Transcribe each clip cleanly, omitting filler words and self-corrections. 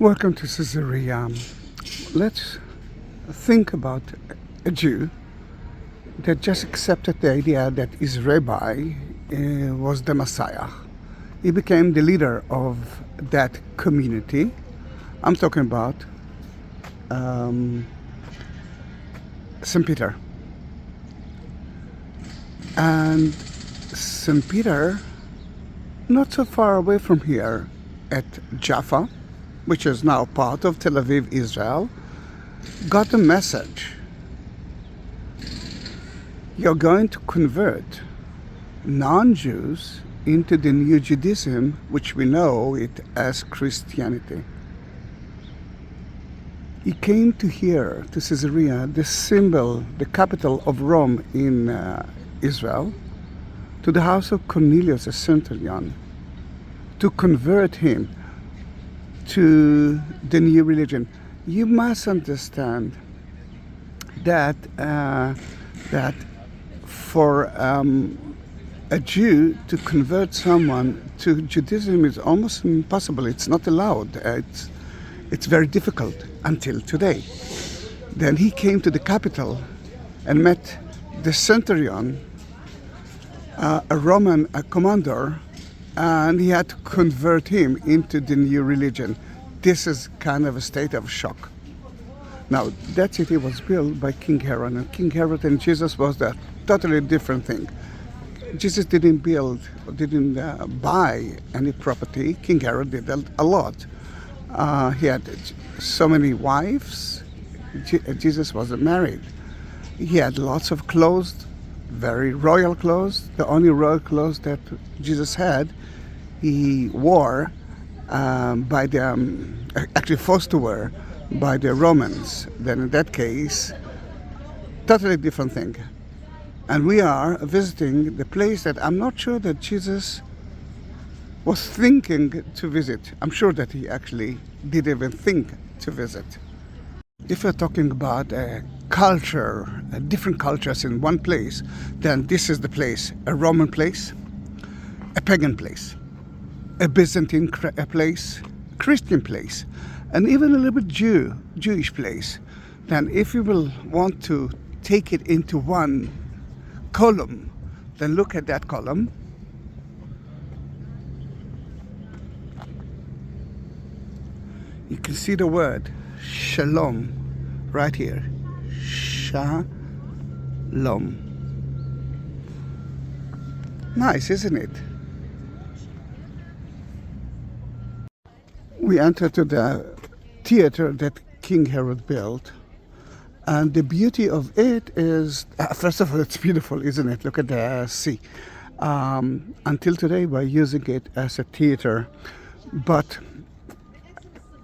Welcome to Caesarea. Let's think about a Jew that just accepted the idea that his rabbi was the Messiah. He became the leader of that community. I'm talking about St. Peter. And St. Peter, not so far away from here, at Jaffa, which is now part of Tel Aviv, Israel, got a message. You're going to convert non-Jews into the new Judaism, which we know it as Christianity. He came to here, to Caesarea, the symbol, the capital of Rome in Israel, to the house of Cornelius, a centurion, to convert him to the new religion. You must understand that that for a Jew to convert someone to Judaism is almost impossible. It's not allowed. It's very difficult until today. Then he came to the capital and met the centurion, a Roman commander, and he had to convert him into the new religion. This is kind of a state of shock. Now, that city was built by King Herod, and King Herod and Jesus was a totally different thing. Jesus didn't buy any property. King Herod did a lot. He had so many wives. Jesus wasn't married. He had lots of clothes, very royal clothes. The only royal clothes that Jesus had, he wore by the, actually forced to wear by the Romans. Then in that case, totally different thing. And we are visiting the place that I'm not sure that Jesus was thinking to visit. I'm sure that he actually didn't even think to visit. If we're talking about a culture, different cultures in one place, then this is the place. A Roman place, a pagan place, a Byzantine place, Christian place, and even a little bit Jewish place. Then if you will want to take it into one column, then look at that column. You can see the word Shalom right here. Shalom. Nice, isn't it? We enter to the theater that King Herod built, and the beauty of it is, first of all, it's beautiful, isn't it? Look at the sea. Until today, we're using it as a theater, but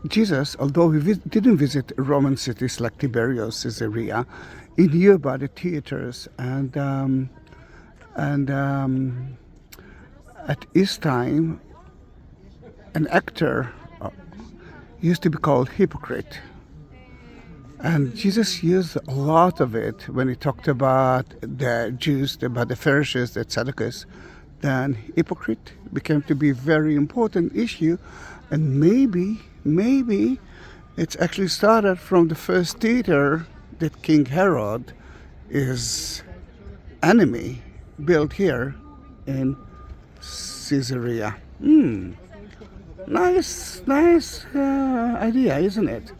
Jesus, although he didn't visit Roman cities like Tiberias, Caesarea, he knew about the theaters, and at his time, an actor used to be called hypocrite. And Jesus used a lot of it when he talked about the Jews, about the Pharisees, the Sadducees. Then hypocrite became to be a very important issue, and maybe it's actually started from the first theater that King Herod, his enemy, built here in Caesarea. Nice idea, isn't it?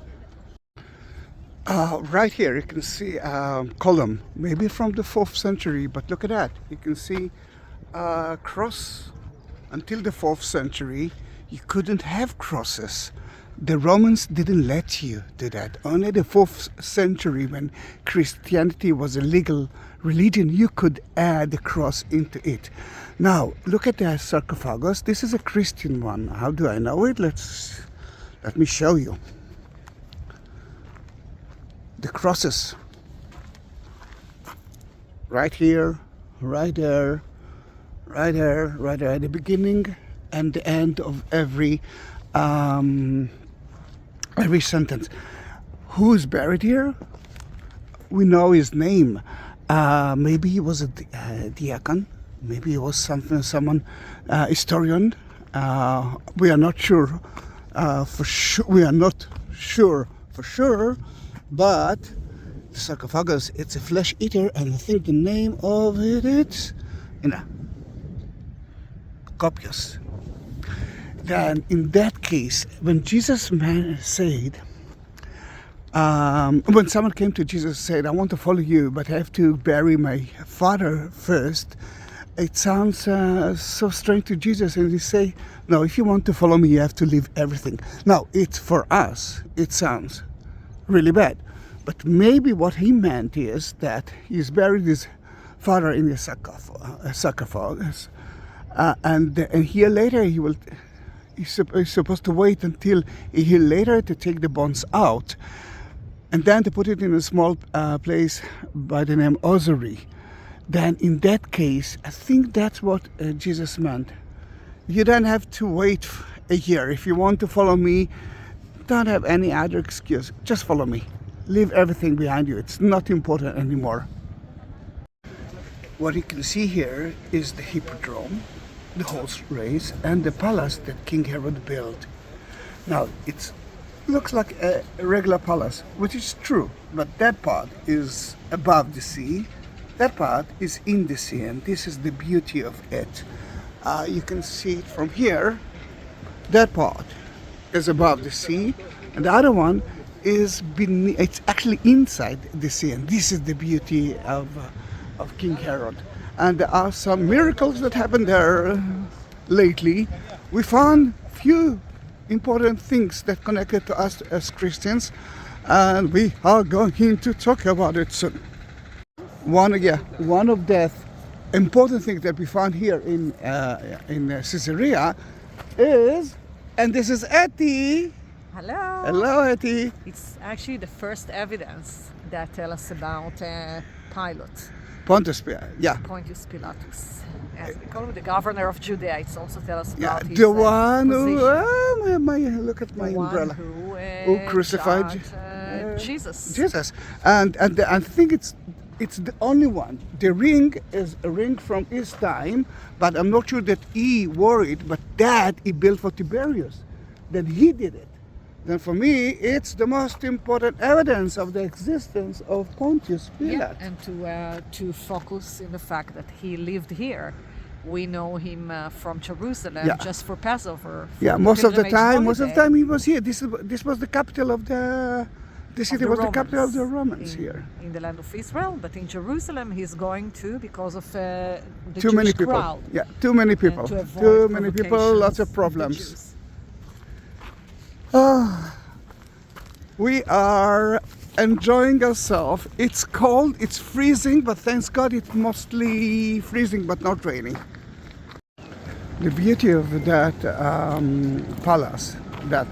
Right here you can see a column, maybe from the 4th century, but look at that. You can see a cross. Until the 4th century, you couldn't have crosses. The Romans didn't let you do that. Only the 4th century, when Christianity was a legal religion, you could add the cross into it. Now, look at the sarcophagus. This is a Christian one. How do I know it? Let me show you. The crosses. Right here, right there, right there, right there. At the beginning and the end of every sentence. Who's buried here? We know his name. Maybe he was a diacon. Maybe he was someone historian. We are not sure For sure, we are not sure for sure, but the sarcophagus, it's a flesh eater, and I think the name of it is, copious. Then in that case, when Jesus said, when someone came to Jesus and said, I want to follow you, but I have to bury my father first, it sounds so strange to Jesus, and he say, no, if you want to follow me, you have to leave everything. Now, it's for us, it sounds really bad, but maybe what he meant is that he's buried his father in a sarcophagus, and here later he's supposed to wait until a year later to take the bones out, and then to put it in a small place by the name Ossuary. Then in that case, I think that's what Jesus meant. You don't have to wait a year. If you want to follow me, don't have any other excuse. Just follow me. Leave everything behind you. It's not important anymore. What you can see here is the hippodrome, the horse race, and the palace that King Herod built. Now, it looks like a regular palace, which is true, but that part is above the sea. That part is in the sea, and this is the beauty of it. You can see it from here. That part is above the sea, and the other one is beneath. It's actually inside the sea, and this is the beauty of King Herod. And there are some miracles that happened there lately. We found few important things that connected to us as Christians, and we are going to talk about it soon. One of the important things that we found here in Caesarea is, and this is Etty. Hello. Hello, Etty. It's actually the first evidence that tells us about Pilate. Pontius Pilate, yeah. Pontius Pilatus. As we call him the governor of Judea. It also tells us about his the one who, position. look at my The umbrella. One Who crucified Jesus. Jesus, and I think it's the only one. The ring is a ring from his time, but I'm not sure that he wore it, but that he built for Tiberius. Then he did it. Then for me, it's the most important evidence of the existence of Pontius Pilate. Yeah, and to focus in the fact that he lived here. We know him from Jerusalem just for Passover. Most of the time he was here. This was the capital of the city was the capital of the Romans here. In the land of Israel, but in Jerusalem he's going to because of the too Jewish many people. crowd. Yeah, too many people. Too many people, lots of problems. We are enjoying ourselves. It's cold, it's freezing, but thanks God it's mostly freezing but not raining. The beauty of that palace that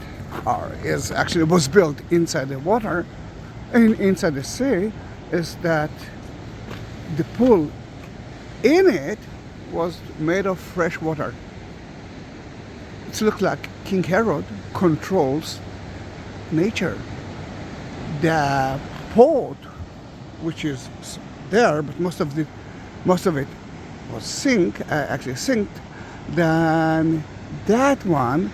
was built inside the water, inside the sea, is that the pool in it was made of fresh water. It looks like King Herod controls nature. The port, which is there, but most of it was synced. Then that one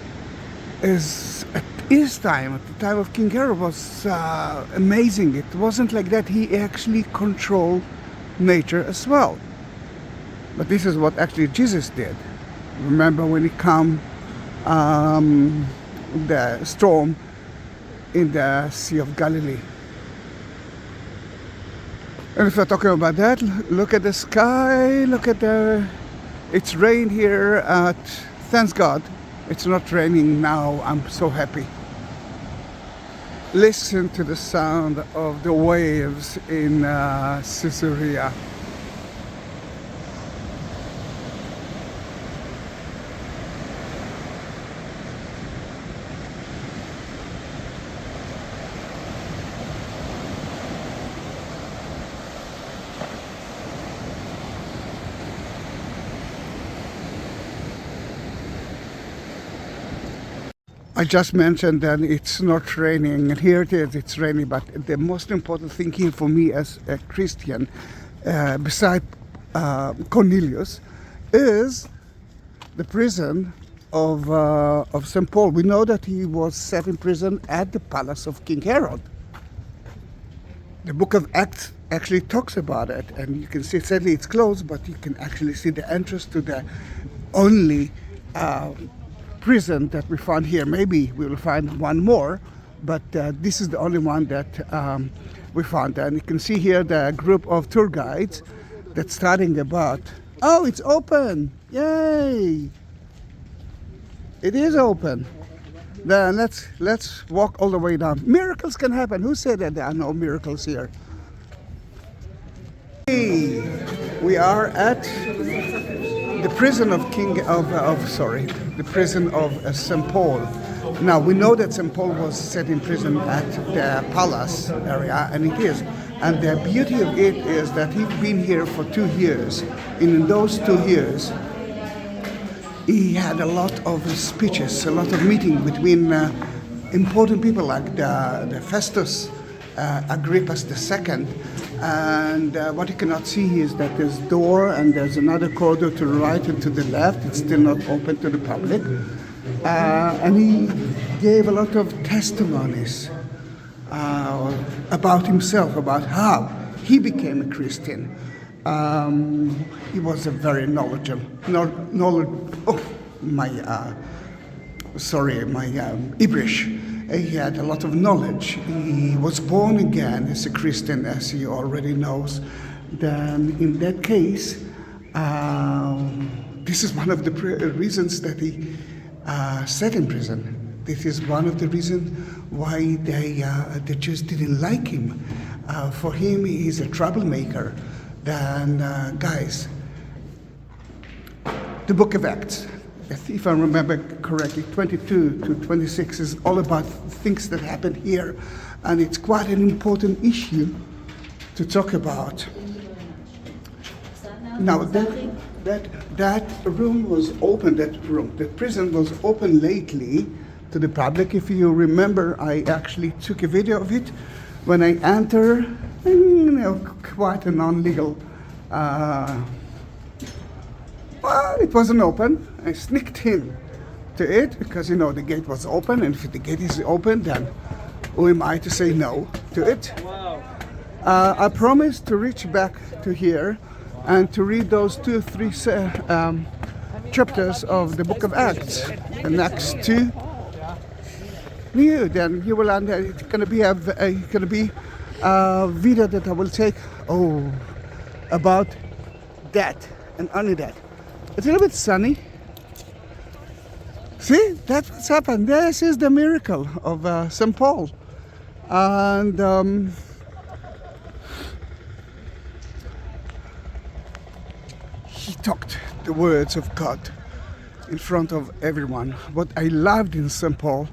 is at his time, at the time of King Herod, was amazing. It wasn't like that. He actually controlled nature as well. But this is what actually Jesus did. Remember when he calmed the storm in the Sea of Galilee. And if we're talking about that, look at the sky, it's rained here thanks God, it's not raining now, I'm so happy. Listen to the sound of the waves in Caesarea. I just mentioned that it's not raining, and here it is, it's raining, but the most important thing here for me as a Christian, beside Cornelius, is the prison of St. Paul. We know that he was set in prison at the palace of King Herod. The book of Acts actually talks about it, and you can see, sadly it's closed, but you can actually see the entrance to the only prison that we found here. Maybe we will find one more, but this is the only one that we found. And you can see here the group of tour guides that's starting about. Oh, it's open! Yay! It is open. Then let's walk all the way down. Miracles can happen. Who said that there are no miracles here? Hey, we are at the prison of the prison of St. Paul. Now we know that St. Paul was set in prison at the palace area, and it is. And the beauty of it is that he's been here for 2 years. In those 2 years, he had a lot of speeches, a lot of meetings between important people like the Festus, Agrippas II. And what you cannot see is that there's a door and there's another corridor to the right and to the left. It's still not open to the public. And he gave a lot of testimonies about himself, about how he became a Christian. He was a very knowledgeable, Ibrish. He had a lot of knowledge. He was born again as a Christian, as he already knows. Then in that case, this is one of the reasons that he sat in prison. This is one of the reasons why the Jews didn't like him. For him, he's a troublemaker. Then, guys, the book of Acts, if I remember correctly, 22 to 26 is all about things that happened here, and it's quite an important issue to talk about. Now, that room was open, the prison was open lately to the public. If you remember, I actually took a video of it when I entered, quite a non-legal. Well, it wasn't open. I sneaked in to it because the gate was open, and if the gate is open, then who am I to say no to it? I promised to reach back to here and to read those 2-3 chapters of the book of Acts. The next 2. Then you will understand. It's gonna be a video that I will take about that and only that. It's a little bit sunny. See, that's what's happened. This is the miracle of St. Paul, and he talked the words of God in front of everyone. What I loved in St. Paul,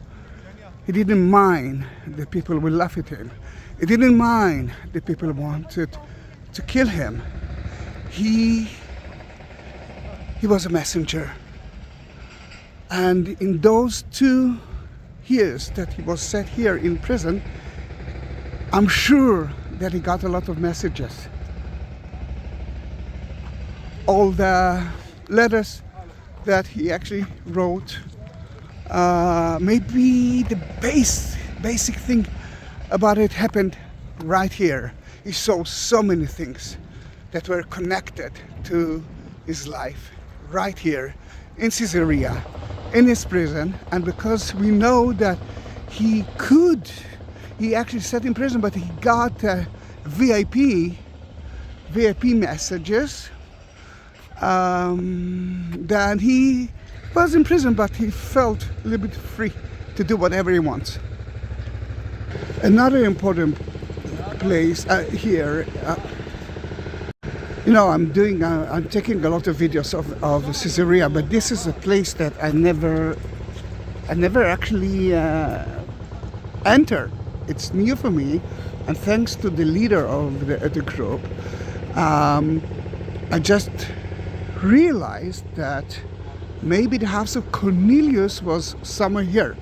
he didn't mind that people will laugh at him. He didn't mind that people wanted to kill him. He was a messenger. And in those 2 years that he was set here in prison, I'm sure that he got a lot of messages. All the letters that he actually wrote, maybe the basic thing about it happened right here. He saw so many things that were connected to his life right here in Caesarea, in his prison. And because we know that he actually sat in prison, but he got VIP messages. Then he was in prison, but he felt a little bit free to do whatever he wants. Another important place here, I'm taking a lot of videos of Caesarea, but this is a place that I never actually entered. It's new for me, and thanks to the leader of the group, I just realized that maybe the house of Cornelius was somewhere here.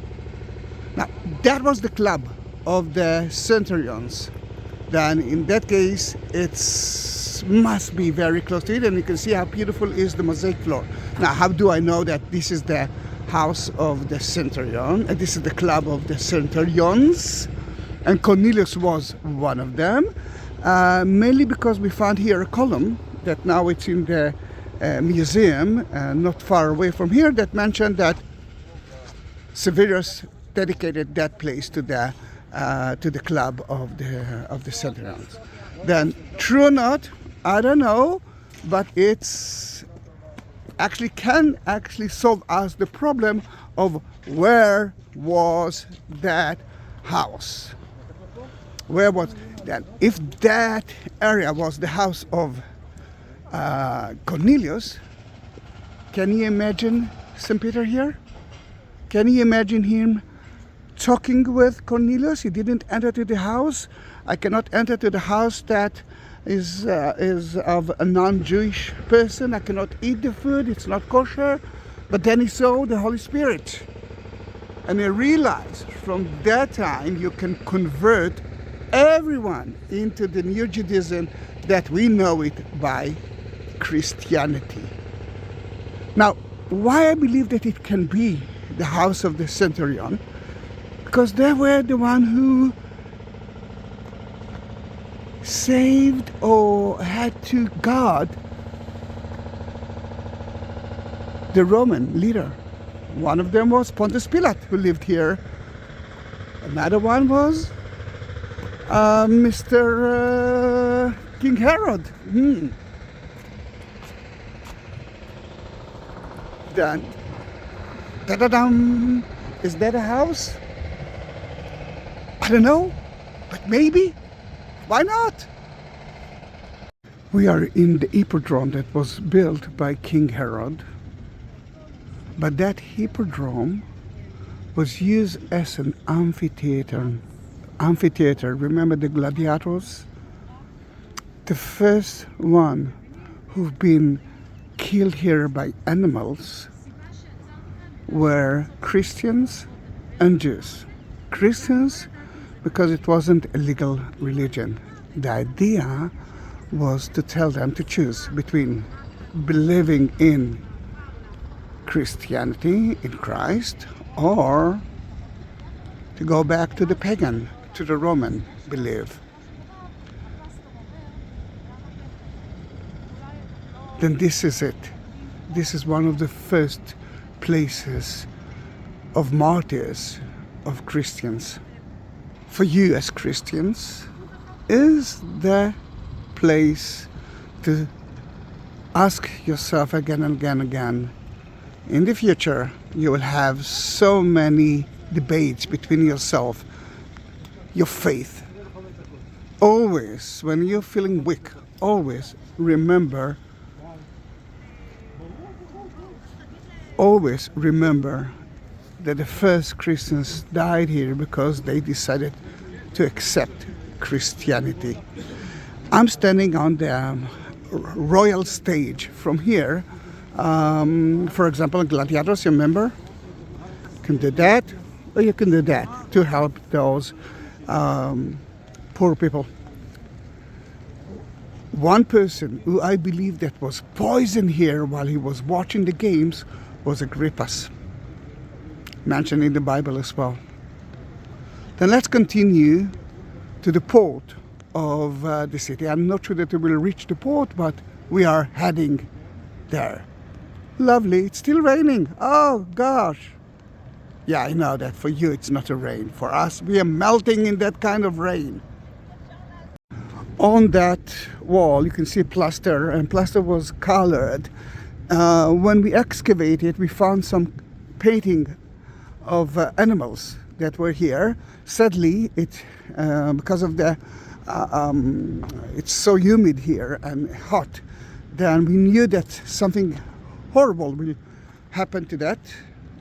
Now, that was the club of the centurions. Then in that case, it must be very close to it, and you can see how beautiful is the mosaic floor. Now, how do I know that this is the house of the centurion. And this is the club of the centurions. And Cornelius was one of them. Mainly because we found here a column that now it's in the museum not far away from here that mentioned that Severus dedicated that place to the club of the centurions. Then, true or not, I don't know, but it's can solve us the problem of where was that house. Where was that? If that area was the house of Cornelius, can you imagine St. Peter here? Can you imagine him talking with Cornelius? He didn't enter to the house. I cannot enter to the house that is of a non-Jewish person. I cannot eat the food. It's not kosher. But then he saw the Holy Spirit. And he realized from that time you can convert everyone into the new Judaism that we know it by Christianity. Now, why I believe that it can be the house of the centurion? Because they were the one who saved or had to guard the Roman leader. One of them was Pontius Pilate, who lived here. Another one was Mr. King Herod. Then, da-da-dum, is that a house? I don't know, but maybe. Why not? We are in the hippodrome that was built by King Herod. But that hippodrome was used as an amphitheater. Remember the gladiators? The first one who've been killed here by animals were Christians and Jews. Christians because it wasn't a legal religion. The idea was to tell them to choose between believing in Christianity, in Christ, or to go back to the pagan, to the Roman belief. Then this is it. This is one of the first places of martyrs, of Christians. For you as Christians, is the place to ask yourself again and again and again. In the future, you will have so many debates between yourself, your faith. Always, when you're feeling weak, always remember that the first Christians died here because they decided to accept Christianity. I'm standing on the royal stage from here. For example, gladiators, you remember? You can do that, or you can do that to help those poor people. One person who I believe that was poisoned here while he was watching the games was Agrippas, mentioned in the Bible as well. Then let's continue to the port of the city. I'm not sure that we will reach the port, but we are heading there. Lovely, it's still raining. Oh gosh. Yeah, I know that for you it's not a rain. For us, we are melting in that kind of rain. On that wall, you can see plaster, and plaster was colored. When we excavated, we found some painting of animals that were here. Sadly, because of the it's so humid here and hot, then we knew that something horrible will happen to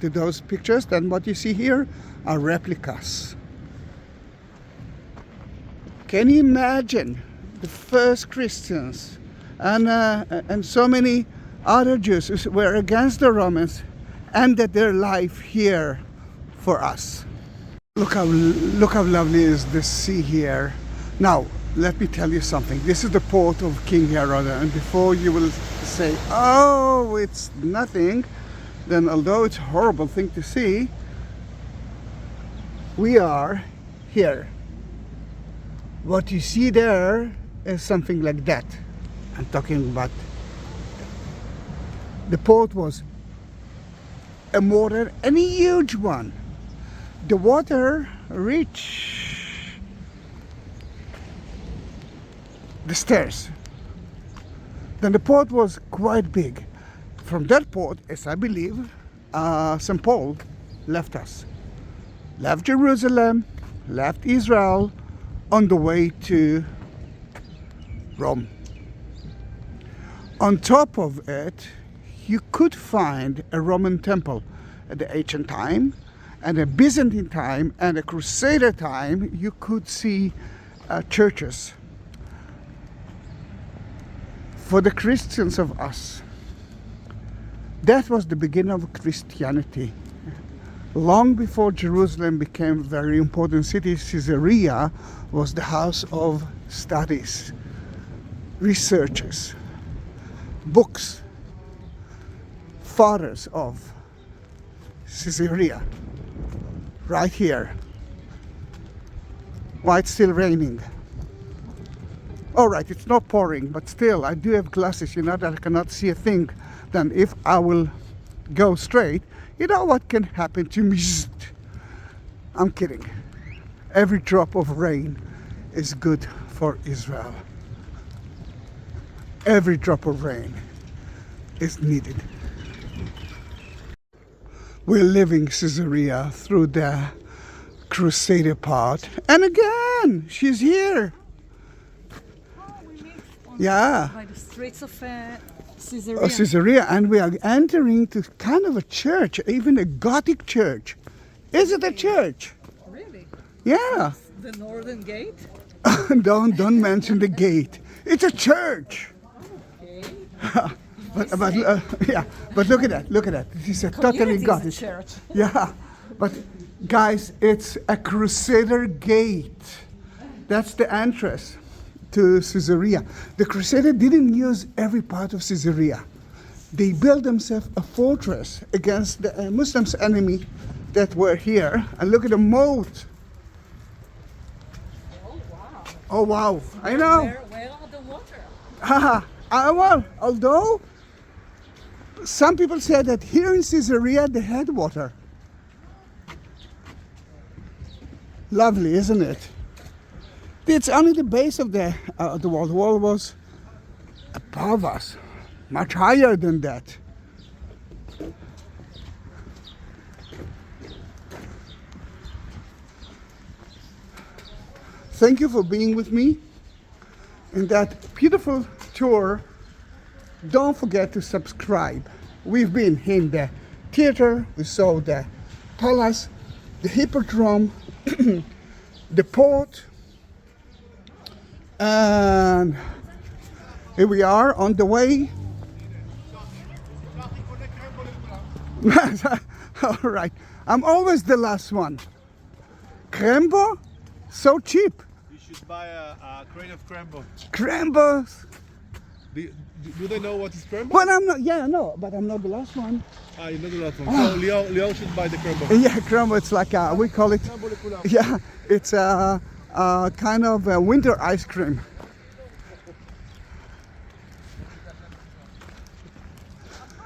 those pictures. Then what you see here are replicas. Can you imagine the first Christians and so many other Jews who were against the Romans ended their life here for us? Look how lovely is the sea here. Now, let me tell you something. This is the port of King Herod, and before you will say, oh, it's nothing, then although it's a horrible thing to see, we are here. What you see there is something like that. I'm talking about the port was a mortar and a huge one. The water reached the stairs. Then the port was quite big. From that port, as I believe, St. Paul left us. Left Jerusalem, left Israel on the way to Rome. On top of it, you could find a Roman temple at the ancient time, and a Byzantine time, and a Crusader time. You could see churches. For the Christians of us, that was the beginning of Christianity. Long before Jerusalem became a very important city, Caesarea was the house of studies, researches, books, fathers of Caesarea. Right here. Why it's still raining? All right, it's not pouring, but still, I do have glasses, you know, that I cannot see a thing. Then if I will go straight, you know what can happen to me? I'm kidding. Every drop of rain is good for Israel. Every drop of rain is needed. We're leaving Caesarea through the Crusader part. And again, she's here. Yeah. By the streets of Caesarea. Caesarea, and we are entering to kind of a church, even a Gothic church. Is it a church? Really? Yeah. The Northern Gate? Don't mention the gate. It's a church. Okay. but look at that. Look at that. This is a totally Gothic church. Yeah, but guys, it's a Crusader gate. That's the entrance to Caesarea. The Crusader didn't use every part of Caesarea. They built themselves a fortress against the Muslims' enemy that were here. And look at the moat. Oh wow! Oh wow! I know. Where are the water? Well, although some people say that here in Caesarea they had water. Lovely, isn't it? It's only the base of the wall. The wall was above us, much higher than that. Thank you for being with me in that beautiful tour. Don't forget to subscribe. We've been in the theater, we saw the palace, the hippodrome, the port, and here we are on the way. All right, I'm always the last one. Crembo? So cheap. You should buy a crate of crembo. Crembos. Do they know what is crembo? Well, I'm not, yeah, no, but I'm not the last one. You're not the last one. So Leo should buy the crembo. Yeah, crembo, it's like, we call it, yeah, it's a kind of a winter ice cream.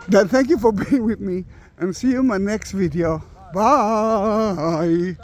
Then thank you for being with me and see you in my next video. Bye.